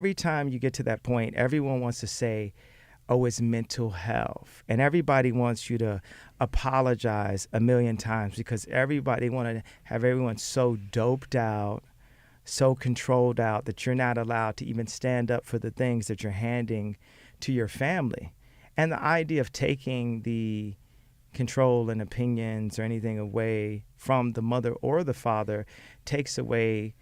every time you get to that point, everyone wants to say, oh, it's mental health. And everybody wants you to apologize a million times because everybody want to have everyone so doped out, so controlled out that you're not allowed to even stand up for the things that you're handing to your family. And the idea of taking the control and opinions or anything away from the mother or the father takes away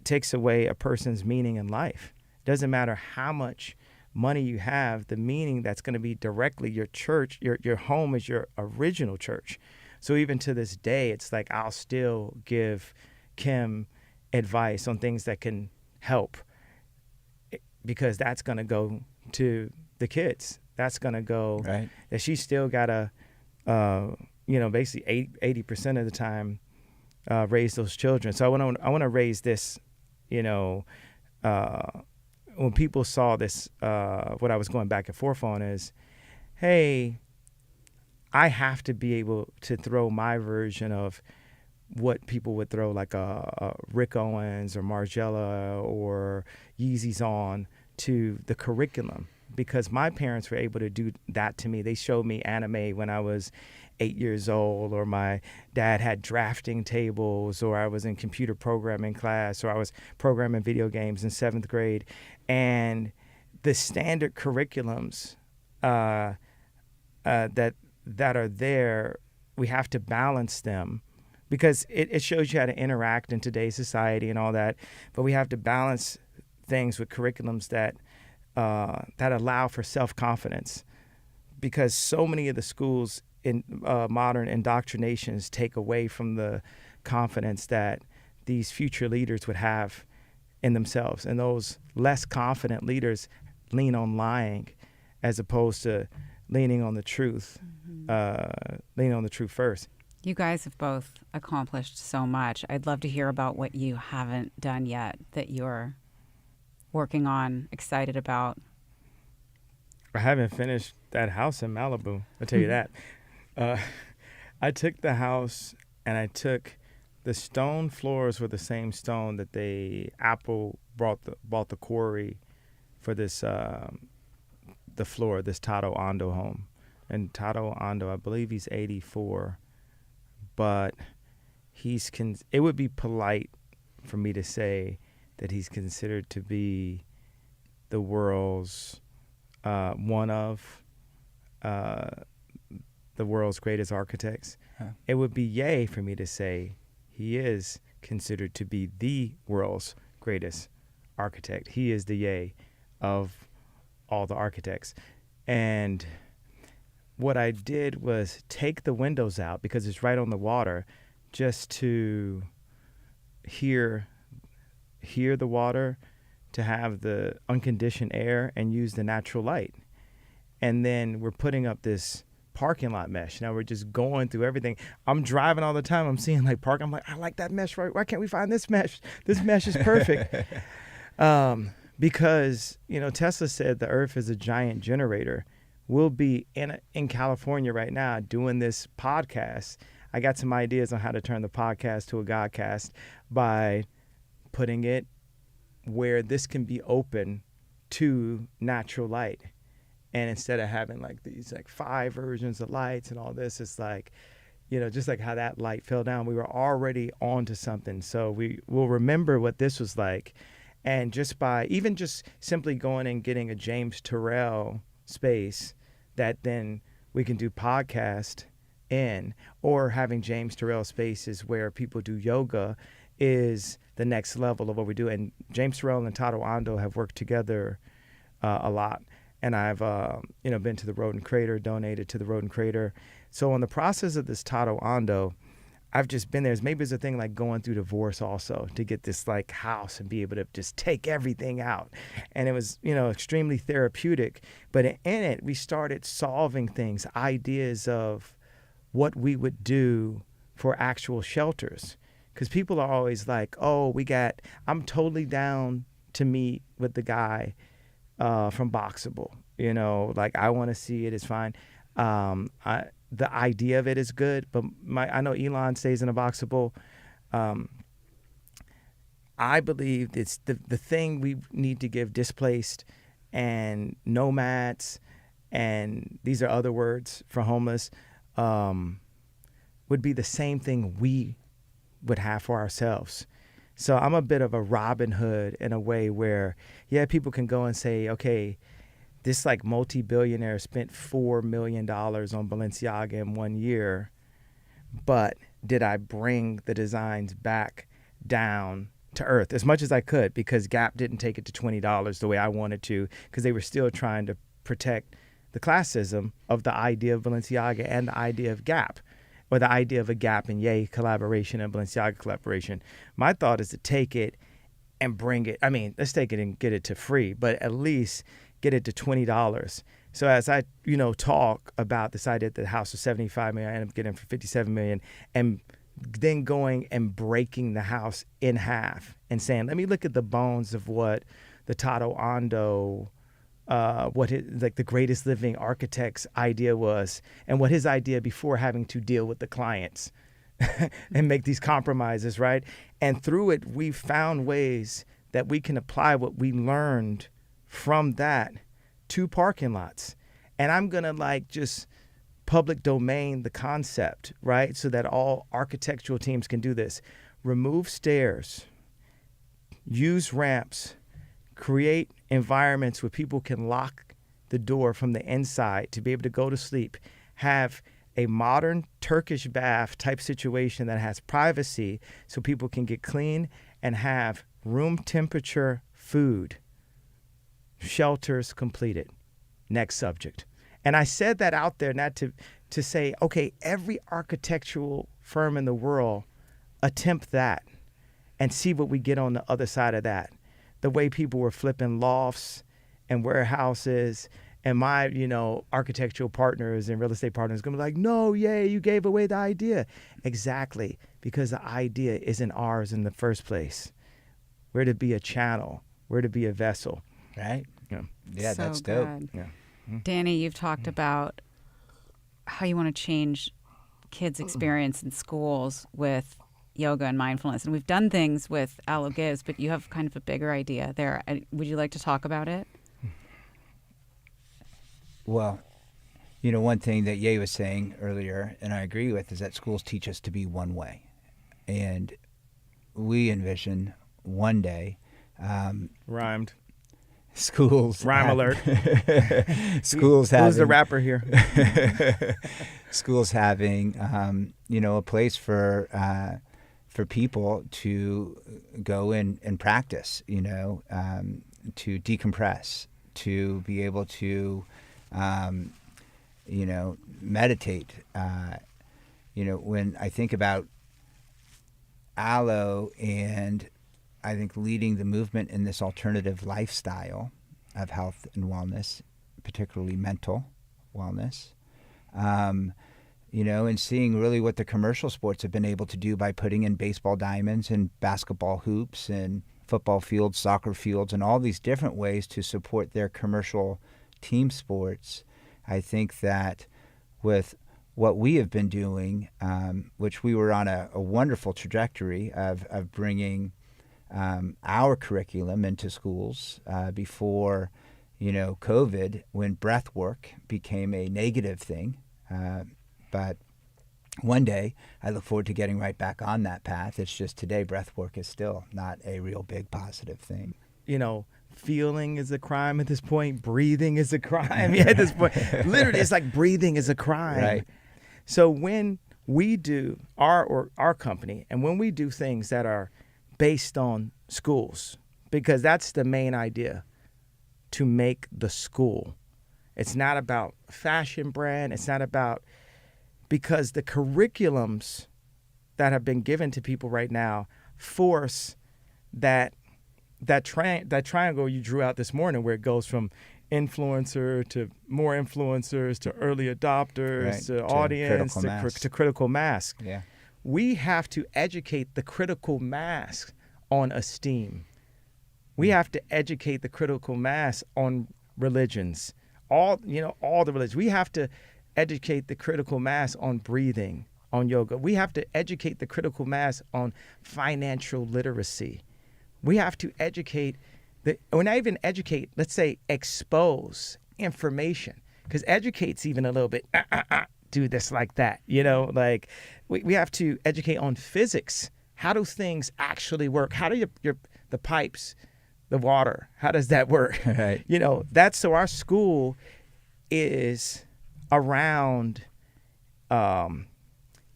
a person's meaning in life. It doesn't matter how much money you have, the meaning that's going to be directly your church, your home is your original church. So even to this day, it's like I'll still give Kim advice on things that can help because that's going to go to the kids. That's going to go, Right. that she's still got to, basically 80% of the time raise those children. So I want to raise this, when people saw this, what I was going back and forth on is, hey, I have to be able to throw my version of what people would throw, like a Rick Owens or Margiela or Yeezys on to the curriculum, because my parents were able to do that to me. They showed me anime when I was 8 years old, or my dad had drafting tables, or I was in computer programming class, or I was programming video games in 7th grade. And the standard curriculums that are there, we have to balance them because it shows you how to interact in today's society and all that. But we have to balance things with curriculums that allow for self-confidence, because so many of the schools in modern indoctrinations take away from the confidence that these future leaders would have in themselves. And those less confident leaders lean on lying as opposed to leaning on the truth, leaning on the truth first. You guys have both accomplished so much. I'd love to hear about what you haven't done yet that you're working on, excited about. I haven't finished that house in Malibu, I'll tell you that. I took the house and I took the stone floors were the same stone that Apple bought the quarry for this the floor, this Tato Ando home. And Tato Ando, I believe he's 84, but it would be polite for me to say that he's considered to be the world's one of the world's greatest architects. Huh. It would be yay for me to say he is considered to be the world's greatest architect. He is the yay of all the architects. And what I did was take the windows out because it's right on the water, just to hear the water, to have the unconditioned air and use the natural light. And then we're putting up this parking lot mesh. Now we're just going through everything. I'm driving all the time. I'm seeing like park. I'm like, I like that mesh. Right? Why can't we find this mesh? This mesh is perfect. Because, Tesla said the earth is a giant generator. We'll be in California right now doing this podcast. I got some ideas on how to turn the podcast to a Godcast by putting it where this can be open to natural light. And instead of having like these like 5 versions of lights and all this, it's like, just like how that light fell down, we were already onto something. So we will remember what this was like. And just by even just simply going and getting a James Turrell space that then we can do podcast in, or having James Turrell spaces where people do yoga is the next level of what we do. And James Turrell and Tato Ando have worked together a lot. And I've, been to the Rodent Crater, donated to the Rodent Crater. So on the process of this Tato Ando, I've just been there. Maybe it's a thing like going through divorce also, to get this like house and be able to just take everything out. And it was, extremely therapeutic. But in it, we started solving things, ideas of what we would do for actual shelters. Because people are always like, oh, I'm totally down to meet with the guy from Boxable, like I want to see it, it's fine. The idea of it is good, but I know Elon stays in a Boxable. I believe it's the thing we need to give displaced and nomads, and these are other words for homeless, would be the same thing we would have for ourselves. So I'm a bit of a Robin Hood in a way where, yeah, people can go and say, okay, this like multi-billionaire spent $4 million on Balenciaga in 1 year, but did I bring the designs back down to earth as much as I could? Because Gap didn't take it to $20 the way I wanted to, because they were still trying to protect the classism of the idea of Balenciaga and the idea of Gap, or the idea of a Gap and Ye collaboration and Balenciaga collaboration. My thought is to take it and bring it. I mean, let's take it and get it to free, but at least get it to $20. So as I, talk about this idea that the house was $75 million, I ended up getting it for $57 million, and then going and breaking the house in half and saying, let me look at the bones of what the Tato Ando, the greatest living architect's idea was, and what his idea before having to deal with the clients and make these compromises, right? And through it, we found ways that we can apply what we learned from that to parking lots. And I'm going to just public domain the concept, right? So that all architectural teams can do this. Remove stairs, use ramps, create environments where people can lock the door from the inside to be able to go to sleep, have a modern Turkish bath type situation that has privacy so people can get clean, and have room temperature food. Shelters completed. Next subject. And I said that out there not to say, okay, every architectural firm in the world attempt that and see what we get on the other side of that. The way people were flipping lofts and warehouses, and my, architectural partners and real estate partners going to be like, no, yay, you gave away the idea. Exactly, because the idea isn't ours in the first place. We're to be a channel. We're to be a vessel. Right? Yeah, So that's dope. good. Yeah. Danny, you've talked about how you want to change kids' experience in schools with yoga and mindfulness. And we've done things with Aloe Gives, but you have kind of a bigger idea there. Would you like to talk about it? Well, one thing that Ye was saying earlier, and I agree with, is that schools teach us to be one way. And we envision one day Rhymed. schools Rhyme alert. schools having, Who's the rapper here? schools having a place for people to go and practice, to decompress, to be able to meditate. When I think about Aloe, and I think leading the movement in this alternative lifestyle of health and wellness, particularly mental wellness, and seeing really what the commercial sports have been able to do by putting in baseball diamonds and basketball hoops and football fields, soccer fields, and all these different ways to support their commercial team sports. I think that with what we have been doing, which we were on a wonderful trajectory of bringing our curriculum into schools before, COVID, when breath work became a negative thing. But one day, I look forward to getting right back on that path. It's just today, breath work is still not a real big positive thing. Feeling is a crime at this point. Breathing is a crime at this point. Literally, it's like breathing is a crime. Right. So when we do our company, and when we do things that are based on schools, because that's the main idea, to make the school. It's not about fashion brand. It's not about, because the curriculums that have been given to people right now force that triangle you drew out this morning, where it goes from influencer to more influencers to early adopters, right, to audience to critical mass. Yeah. We have to educate the critical mass on esteem. We have to educate the critical mass on religions, all the religions. We have to educate the critical mass on breathing, on yoga. We have to educate the critical mass on financial literacy. We have to educate, or not even educate, let's say expose information. Because educate's even a little bit, do this like that, like we have to educate on physics. How do things actually work? How do the pipes, the water, how does that work? Right. So our school is around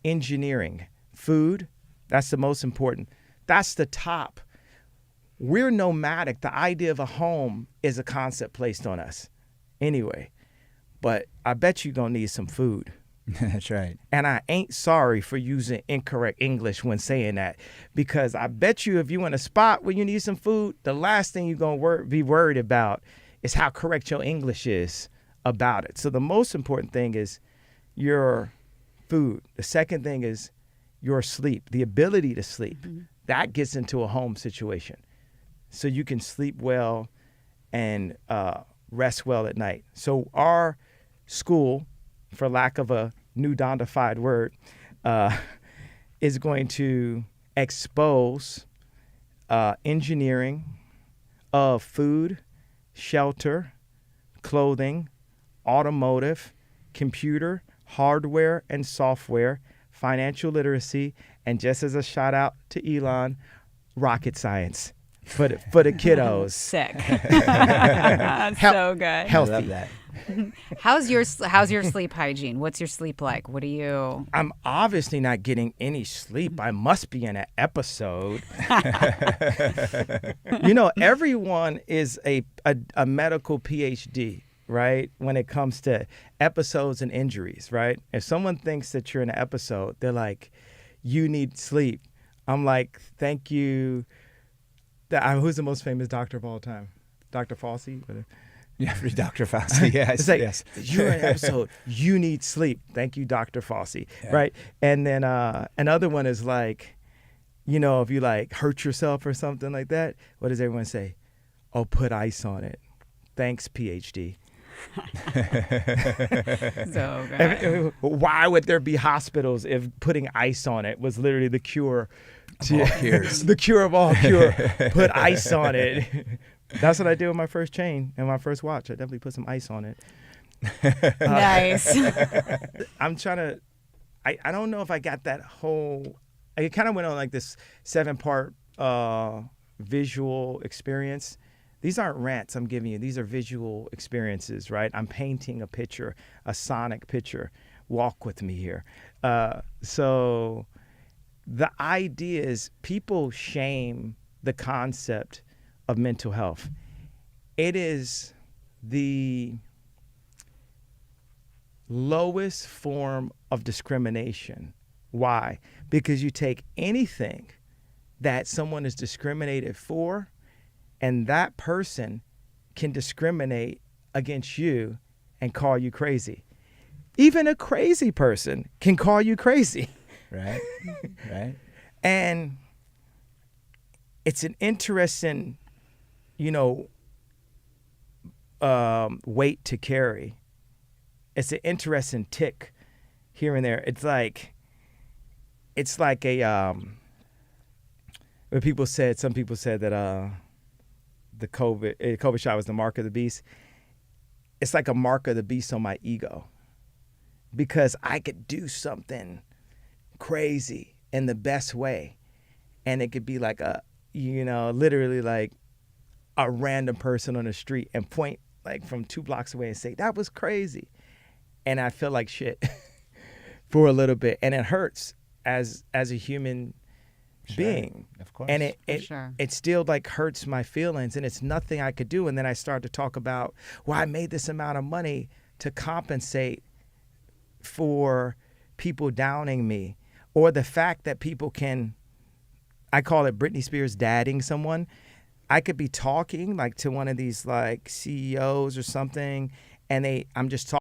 engineering, food. That's the most important. That's the top. We're nomadic. The idea of a home is a concept placed on us anyway. But I bet you're going to need some food. That's right. And I ain't sorry for using incorrect English when saying that, because I bet you if you in a spot where you need some food, the last thing you're going to be worried about is how correct your English is about it. So the most important thing is your food. The second thing is your sleep, the ability to sleep. Mm-hmm. That gets into a home situation. So you can sleep well and rest well at night. So our school, for lack of a new dondified word, is going to expose engineering of food, shelter, clothing, automotive, computer, hardware and software, financial literacy, and just as a shout out to Elon, rocket science for the kiddos. Sick. So good. Healthy. I love that. How's your sleep hygiene? What's your sleep like? What do you? I'm obviously not getting any sleep. I must be in an episode. Everyone is a medical PhD, right? When it comes to episodes and injuries, right? If someone thinks that you're in an episode, they're like, you need sleep. I'm like, thank you. Who's the most famous doctor of all time? Dr. Fauci? Yeah, Dr. Fauci. Yes, it's like, yes. You're in an episode. You need sleep. Thank you, Dr. Fauci. Yeah. Right? And then another one is like, if you like hurt yourself or something like that, what does everyone say? Oh, put ice on it. Thanks, PhD. So good. Why would there be hospitals if putting ice on it was literally the cure to all cures? The cure of all cure. Put ice on it. That's what I did with my first chain and my first watch. I definitely put some ice on it. Nice. I'm trying to, I don't know if I got that whole, I kind of went on like this 7-part visual experience. These aren't rants I'm giving you. These are visual experiences, right? I'm painting a picture, a sonic picture. Walk with me here. So the idea is people shame the concept of mental health. It is the lowest form of discrimination. Why? Because you take anything that someone is discriminated for, and that person can discriminate against you and call you crazy. Even a crazy person can call you crazy. Right, right. And it's an interesting, weight to carry. It's an interesting tick here and there. It's like a, some people said that the COVID shot was the mark of the beast. It's like a mark of the beast on my ego, because I could do something crazy in the best way, and it could be like literally like a random person on the street and point like from 2 blocks away and say, that was crazy. And I feel like shit for a little bit. And it hurts as a human being. Of course. And Sure. it still like hurts my feelings, and it's nothing I could do. And then I start to talk about, well, I made this amount of money to compensate for people downing me, or the fact that people can, I call it Britney Spears dadding someone. I could be talking like to one of these like CEOs or something, and I'm just talking